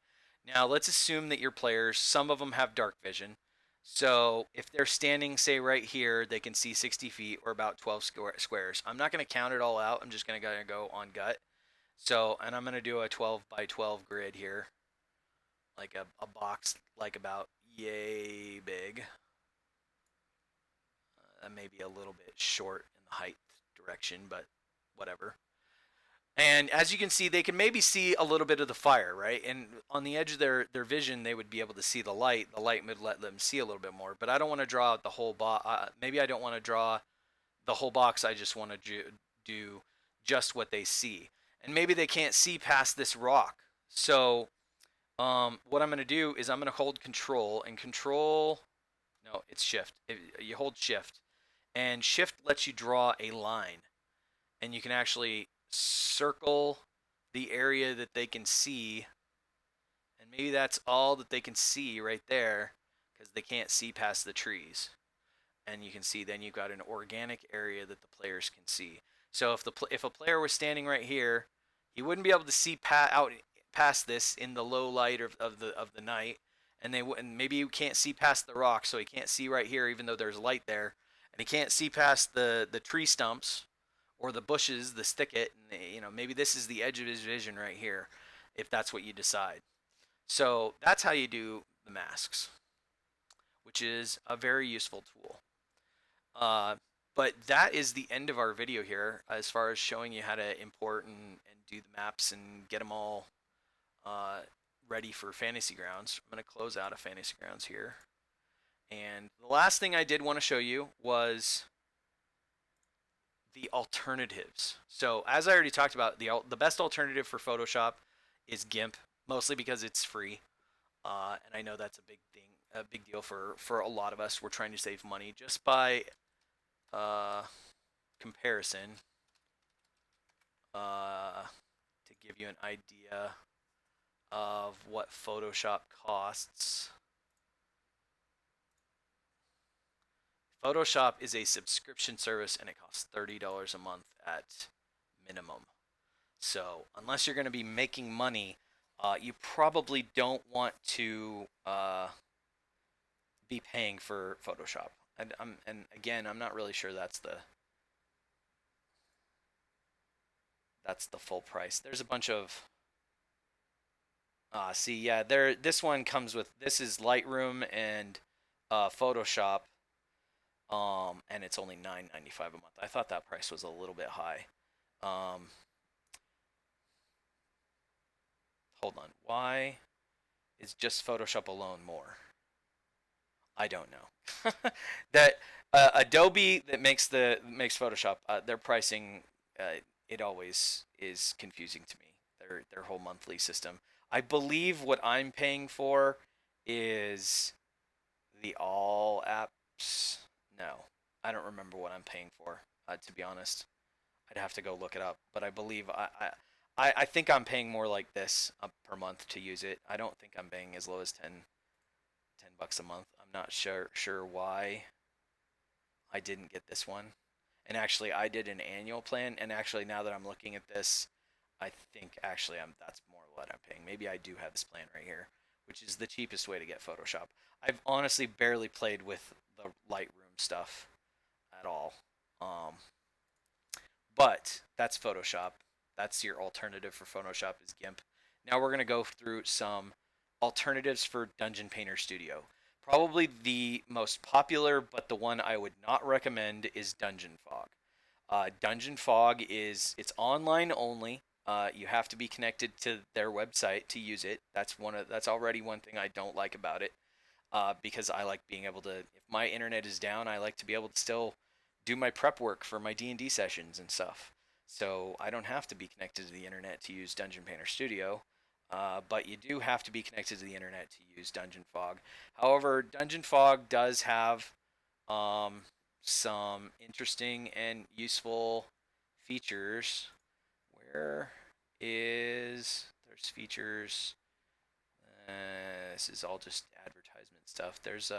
Now, let's assume that your players, some of them have dark vision. So if they're standing, say right here, they can see 60 feet or about 12 squares. I'm not going to count it all out. I'm just going to go on gut. So, and I'm going to do a 12 by 12 grid here, like a box like about yay big. That may be a little bit short in the height direction, but whatever. And as you can see, they can maybe see a little bit of the fire, right? And on the edge of their vision, they would be able to see the light. The light would let them see a little bit more. But I don't want to draw out the whole box. Maybe I don't want to draw the whole box. I just want to do just what they see. And maybe they can't see past this rock. So what I'm going to do is I'm going to hold control and control. No, it's shift. You hold shift, and shift lets you draw a line, and you can actually circle the area that they can see, and maybe that's all that they can see right there because they can't see past the trees. And you can see then you've got an organic area that the players can see. So if a player was standing right here, he wouldn't be able to see out past this in the low light of the night, and maybe you can't see past the rock, so he can't see right here even though there's light there, and he can't see past the tree stumps or the bushes, the thicket, and maybe this is the edge of his vision right here, if that's what you decide. So that's how you do the masks, which is a very useful tool. Uh, but that is the end of our video here as far as showing you how to import and do the maps and get them all uh, ready for Fantasy Grounds. I'm going to close out of Fantasy Grounds here. And the last thing I did want to show you was the alternatives. So as I already talked about, the best alternative for Photoshop is GIMP, mostly because it's free. And I know that's a big deal for a lot of us. We're trying to save money just by comparison, to give you an idea of what Photoshop costs. Photoshop is a subscription service and it costs $30 a month at minimum. So unless you're going to be making money, you probably don't want to be paying for Photoshop. And again, I'm not really sure that's the full price. There's a bunch of see, yeah, this one comes with, this is Lightroom and Photoshop, and it's only $9.95 a month. I thought that price was a little bit high. Hold on, why is just Photoshop alone more? I don't know. That Adobe that makes Photoshop, their pricing, it always is confusing to me. Their whole monthly system. I believe what I'm paying for is the all apps. No, I don't remember what I'm paying for. To be honest, I'd have to go look it up. But I believe I think I'm paying more like this per month to use it. I don't think I'm paying as low as 10 bucks a month. I'm not sure why I didn't get this one. And actually, I did an annual plan. And actually, now that I'm looking at this, I think actually that's more what I'm paying. Maybe I do have this plan right here, which is the cheapest way to get Photoshop. I've honestly barely played with the Lightroom stuff at all. But that's Photoshop. That's your alternative for Photoshop is GIMP. Now we're going to go through some alternatives for Dungeon Painter Studio. Probably the most popular, but the one I would not recommend is Dungeon Fog. Dungeon Fog it's online only. You have to be connected to their website to use it. That's already one thing I don't like about it. Because I like being able to, if my internet is down, I like to be able to still do my prep work for my D&D sessions and stuff. So I don't have to be connected to the internet to use Dungeon Painter Studio. But you do have to be connected to the internet to use Dungeon Fog. However, Dungeon Fog does have some interesting and useful features. Where is there's features? This is all just advertisement stuff. There's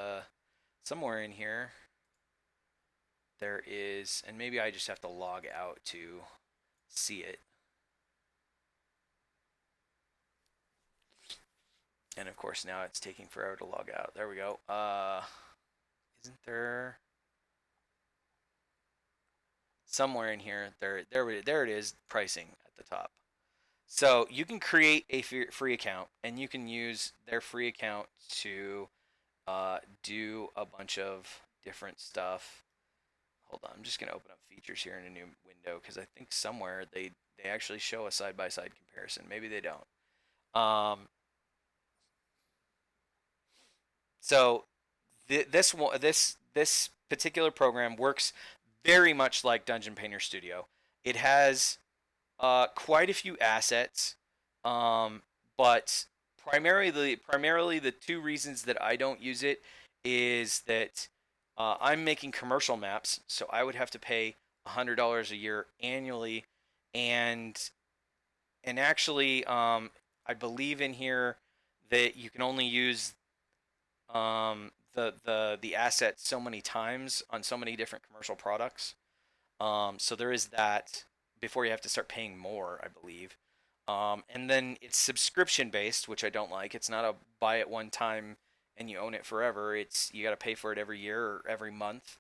somewhere in here. There is, and maybe I just have to log out to see it. And of course now it's taking forever to log out. There we go. Isn't there somewhere in here? There it is. Pricing at the top. So you can create a free account, and you can use their free account to do a bunch of different stuff. Hold on, I'm just gonna open up features here in a new window because I think somewhere they actually show a side by side comparison. Maybe they don't. Um, so this particular program works very much like Dungeon Painter Studio. It has quite a few assets, um, but primarily the two reasons that I don't use it is that I'm making commercial maps, so I would have to pay $100 a year annually, and actually, I believe in here that you can only use the asset so many times on so many different commercial products. So there is that before you have to start paying more, I believe. And then it's subscription based, which I don't like. It's not a buy it one time and you own it forever. It's you got to pay for it every year or every month.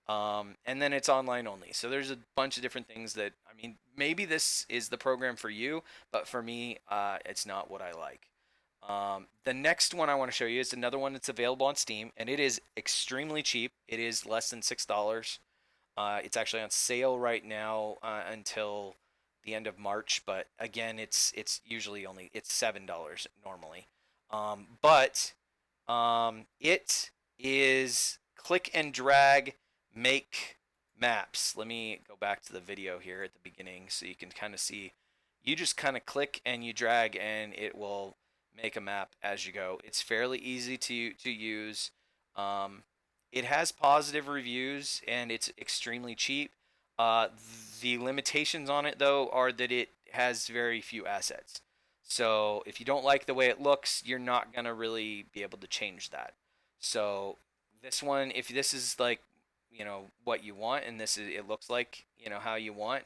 And then it's online only. So there's a bunch of different things that I mean, maybe this is the program for you, but for me, it's not what I like. The next one I want to show you is another one that's available on Steam, and it is extremely cheap. It is less than $6. It's actually on sale right now until the end of March, but again, it's usually only it's $7 normally. But it is click and drag make maps. Let me go back to the video here at the beginning so you can kind of see. You just kind of click and you drag, and it will make a map as you go. It's fairly easy to use. Um, it has positive reviews and it's extremely cheap. Uh, the limitations on it though are that it has very few assets. So if you don't like the way it looks, you're not gonna really be able to change that. So this one, if this is like what you want, and this is it looks like how you want,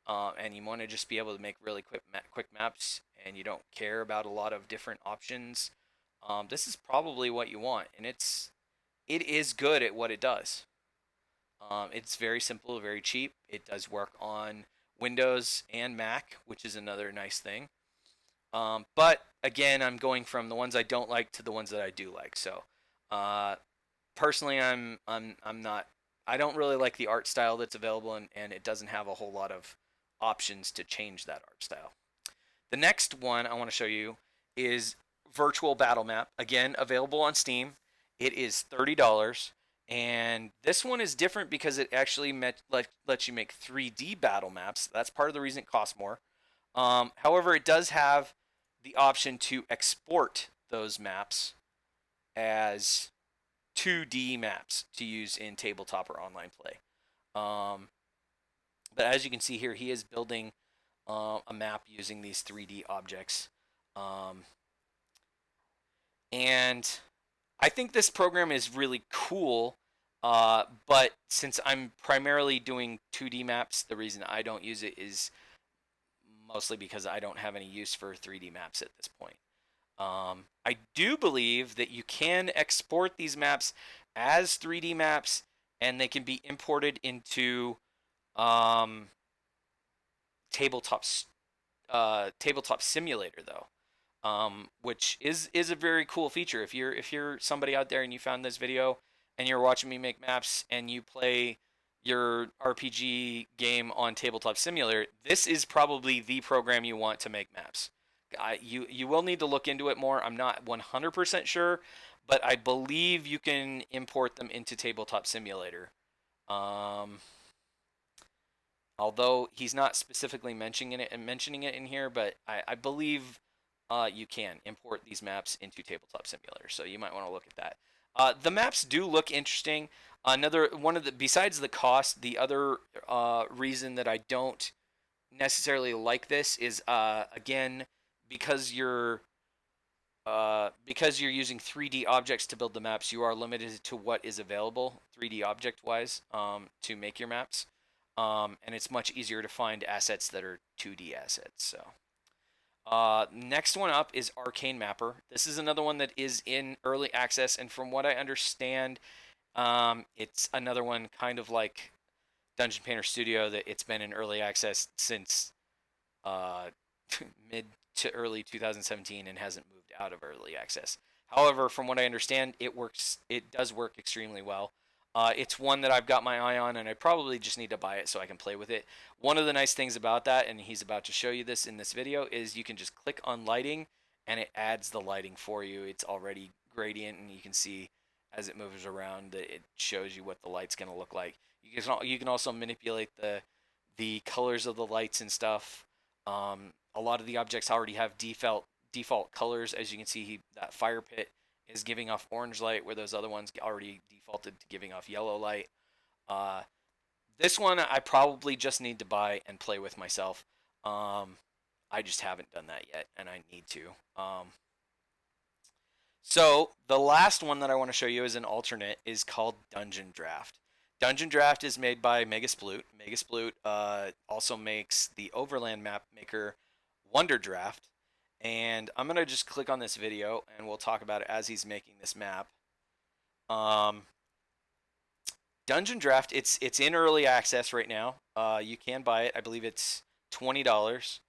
and you want to just be able to make really quick maps, and you don't care about a lot of different options, this is probably what you want, and it is good at what it does. It's very simple, very cheap. It does work on Windows and Mac, which is another nice thing. But again, I'm going from the ones I don't like to the ones that I do like. So, uh, personally, I'm not. I don't really like the art style that's available, and it doesn't have a whole lot of options to change that art style. The next one I want to show you is Virtual Battle Map. Again, available on Steam. It is $30, and this one is different because it actually lets you make 3D battle maps. That's part of the reason it costs more. However, it does have the option to export those maps as 2D maps to use in tabletop or online play. Um, but as you can see here, he is building a map using these 3D objects. Um, and I think this program is really cool. But since I'm primarily doing 2D maps, the reason I don't use it is mostly because I don't have any use for 3D maps at this point. I do believe that you can export these maps as 3D maps, and they can be imported into um, tabletop tabletop simulator though, which is a very cool feature. If you're somebody out there and you found this video and you're watching me make maps and you play your RPG game on tabletop simulator, this is probably the program you want to make maps. You will need to look into it more. I'm not 100% sure, but I believe you can import them into tabletop simulator. Um, Although he's not specifically mentioning it in here, but I believe you can import these maps into Tabletop Simulator, so you might want to look at that. The maps do look interesting. Another one of the besides the cost, the other reason that I don't necessarily like this is again because you're using 3D objects to build the maps, you are limited to what is available 3D object wise to make your maps. And it's much easier to find assets that are 2D assets. So, next one up is Arcane Mapper. This is another one that is in early access, and from what I understand, It's another one kind of like Dungeon Painter Studio that it's been in early access since uh, mid to early 2017 and hasn't moved out of early access. However, from what I understand, it works. It does work extremely well. It's one that I've got my eye on, and I probably just need to buy it so I can play with it. One of the nice things about that, and he's about to show you this in this video, is you can just click on lighting, and it adds the lighting for you. It's already gradient, and you can see as it moves around that it shows you what the light's going to look like. You can also manipulate the colors of the lights and stuff. A lot of the objects already have default colors. As you can see, that fire pit is giving off orange light, where those other ones already defaulted to giving off yellow light. Uh, this one I probably just need to buy and play with myself. I just haven't done that yet, and I need to. So the last one that I want to show you as an alternate is called Dungeon Draft. Dungeon Draft is made by Megasploot. Megasploot also makes the Overland map maker Wonder Draft. And I'm going to just click on this video and we'll talk about it as he's making this map. Um, Dungeon Draft, it's in early access right now. You can buy it. I believe it's $20.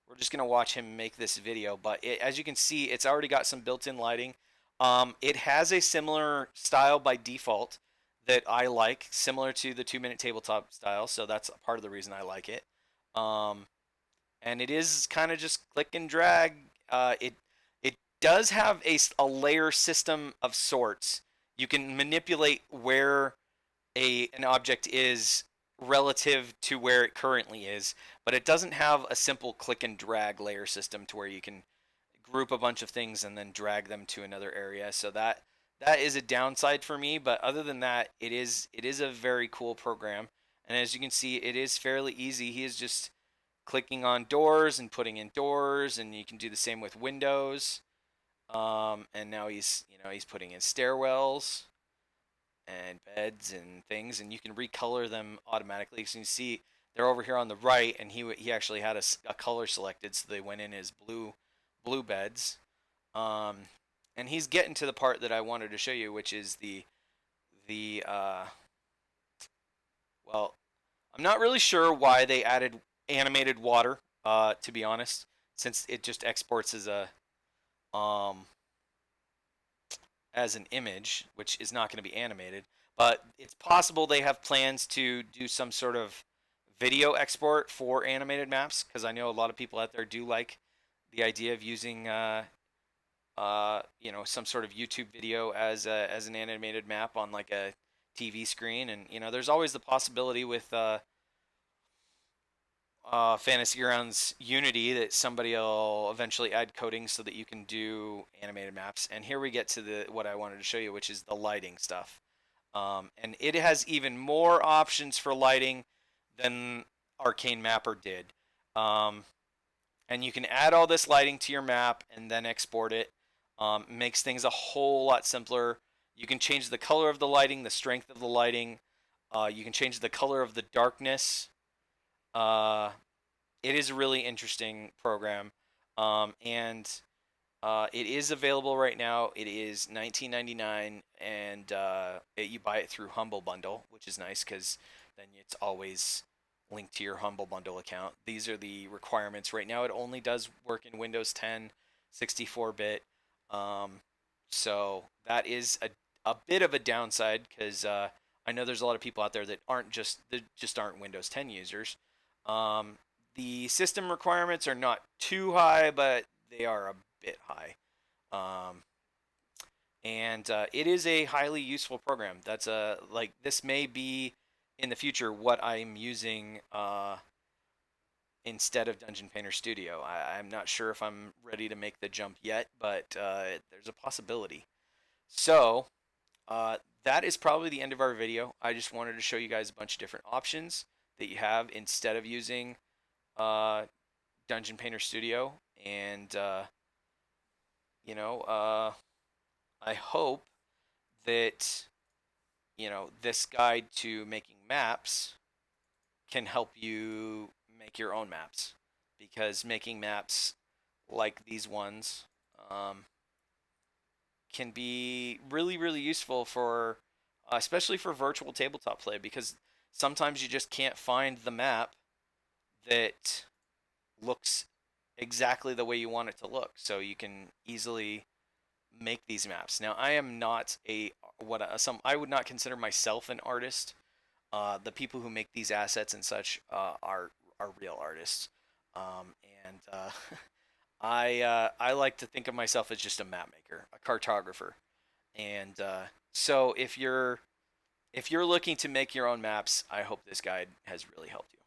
We're just gonna watch him make this video, but as you can see, it's already got some built-in lighting. It has a similar style by default that I like, similar to the 2-minute tabletop style, so that's part of the reason I like it. And it is kind of just click and drag. It does have a layer system of sorts. You can manipulate where an object is relative to where it currently is, but it doesn't have a simple click and drag layer system to where you can group a bunch of things and then drag them to another area. So that is a downside for me, but other than that, it is a very cool program. And as you can see, it is fairly easy. He is just clicking on doors and putting in doors, and you can do the same with windows. And now he's putting in stairwells and beds and things, and you can recolor them automatically. So you see they're over here on the right, and he actually had a color selected, so they went in as blue beds. Um, and he's getting to the part that I wanted to show you, which is the well, I'm not really sure why they added animated water. To be honest, since it just exports um as an image, which is not going to be animated. But it's possible they have plans to do some sort of video export for animated maps, because I know a lot of people out there do like the idea of using some sort of YouTube video as an animated map on like a TV screen. And there's always the possibility with Fantasy Grounds Unity that somebody will eventually add coding so that you can do animated maps. And here we get to what I wanted to show you, which is the lighting stuff. And it has even more options for lighting than Arcane Mapper did. And you can add all this lighting to your map and then export it. Makes things a whole lot simpler. You can change the color of the lighting, the strength of the lighting. You can change the color of the darkness. It is a really interesting program, and it is available right now. It is $19.99, and you buy it through Humble Bundle, which is nice because then it's always linked to your Humble Bundle account. These are the requirements right now. It only does work in Windows 10, 64-bit. So that is a bit of a downside because I know there's a lot of people out there that just aren't Windows 10 users. The system requirements are not too high, but they are a bit high. And it is a highly useful program. That's like this may be in the future what I'm using instead of Dungeon Painter Studio. I'm not sure if I'm ready to make the jump yet, but there's a possibility. So that is probably the end of our video. I just wanted to show you guys a bunch of different options that you have instead of using Dungeon Painter Studio. And I hope that this guide to making maps can help you make your own maps, because making maps like these ones can be really, really useful for, especially for virtual tabletop play, because sometimes you just can't find the map that looks exactly the way you want it to look. So you can easily make these maps. Now, I am not a what some I would not consider myself an artist. The people who make these assets and such are real artists, and I like to think of myself as just a map maker, a cartographer, and so if you're looking to make your own maps, I hope this guide has really helped you.